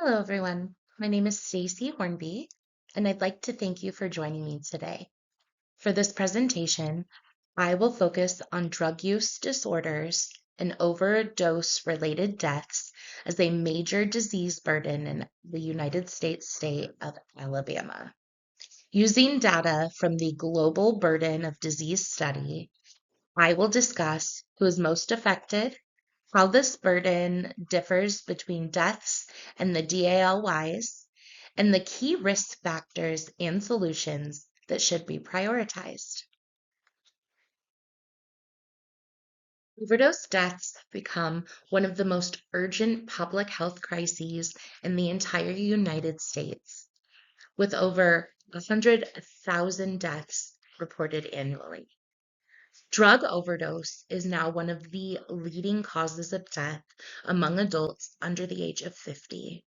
Hello, everyone. My name is Stacy Hornby, and I'd like to thank you for joining me today. For this presentation, I will focus on drug use disorders and overdose-related deaths as a major disease burden in the United States state of Alabama. Using data from the Global Burden of Disease Study, I will discuss who is most affected, how this burden differs between deaths and the DALYs, and the key risk factors and solutions that should be prioritized. Overdose deaths become one of the most urgent public health crises in the entire United States, with over 100,000 deaths reported annually. Drug overdose is now one of the leading causes of death among adults under the age of 50.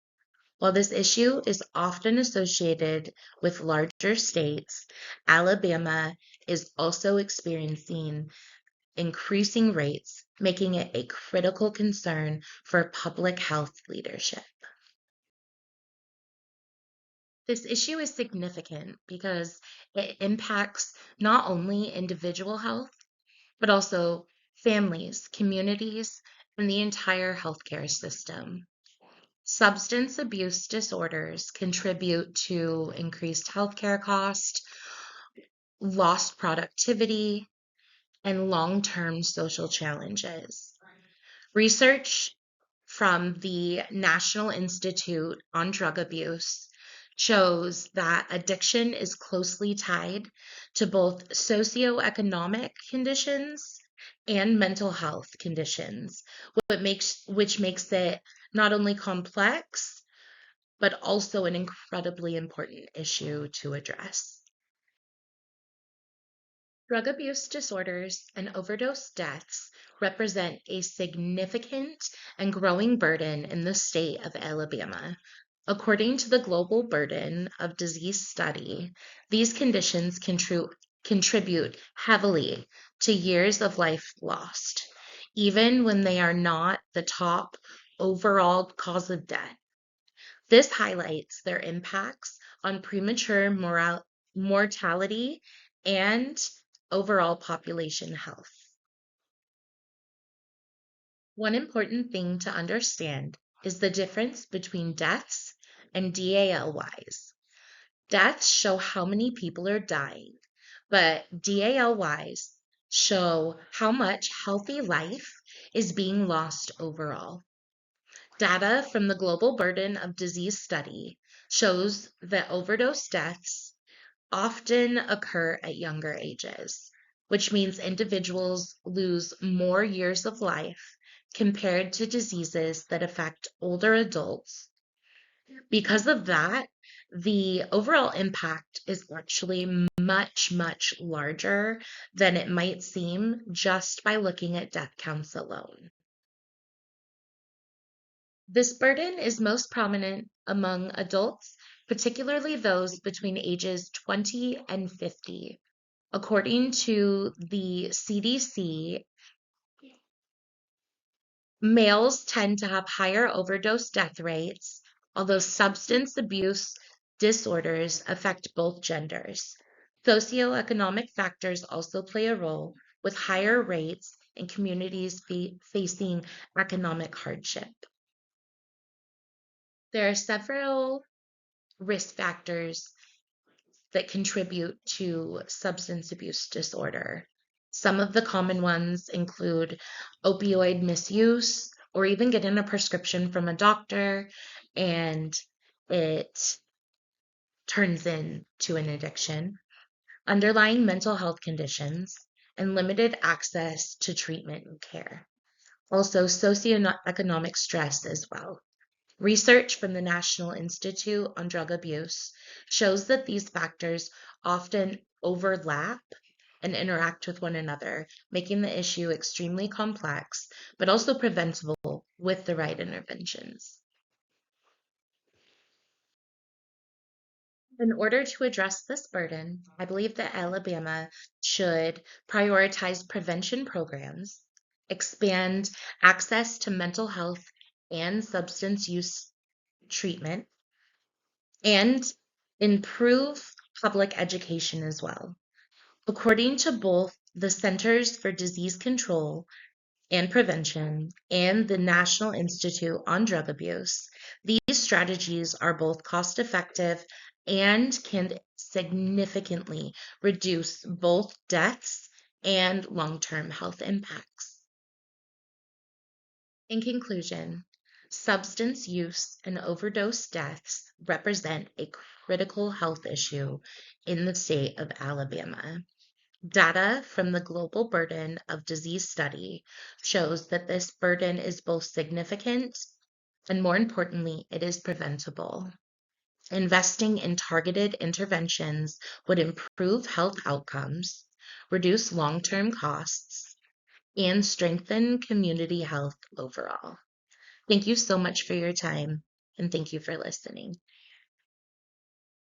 While this issue is often associated with larger states, Alabama is also experiencing increasing rates, making it a critical concern for public health leadership. This issue is significant because it impacts not only individual health, but also families, communities, and the entire healthcare system. Substance abuse disorders contribute to increased healthcare costs, lost productivity, and long-term social challenges. Research from the National Institute on Drug Abuse shows that addiction is closely tied to both socioeconomic conditions and mental health conditions, which makes it not only complex, but also an incredibly important issue to address. Drug abuse disorders and overdose deaths represent a significant and growing burden in the state of Alabama. According to the Global Burden of Disease Study, these conditions contribute heavily to years of life lost, even when they are not the top overall cause of death. This highlights their impacts on premature mortality and overall population health. One important thing to understand is the difference between deaths and DALYs. Deaths show how many people are dying, but DALYs show how much healthy life is being lost overall. Data from the Global Burden of Disease Study shows that overdose deaths often occur at younger ages, which means individuals lose more years of life compared to diseases that affect older adults. Because of that, the overall impact is actually much, much larger than it might seem just by looking at death counts alone. This burden is most prominent among adults, particularly those between ages 20 and 50. According to the CDC, males tend to have higher overdose death rates, although substance abuse disorders affect both genders. Socioeconomic factors also play a role, with higher rates in communities facing economic hardship. There are several risk factors that contribute to substance abuse disorder. Some of the common ones include opioid misuse, or even getting a prescription from a doctor and it turns into an addiction, underlying mental health conditions, and limited access to treatment and care. Also, socioeconomic stress as well. Research from the National Institute on Drug Abuse shows that these factors often overlap and interact with one another, making the issue extremely complex, but also preventable with the right interventions. In order to address this burden, I believe that Alabama should prioritize prevention programs, expand access to mental health and substance use treatment, and improve public education as well. According to both the Centers for Disease Control and Prevention and the National Institute on Drug Abuse, these strategies are both cost effective and can significantly reduce both deaths and long term health impacts. In conclusion, substance use and overdose deaths represent a critical health issue in the state of Alabama. Data from the Global Burden of Disease Study shows that this burden is both significant and, more importantly, it is preventable. Investing in targeted interventions would improve health outcomes, reduce long term costs, and strengthen community health overall. Thank you so much for your time, and thank you for listening.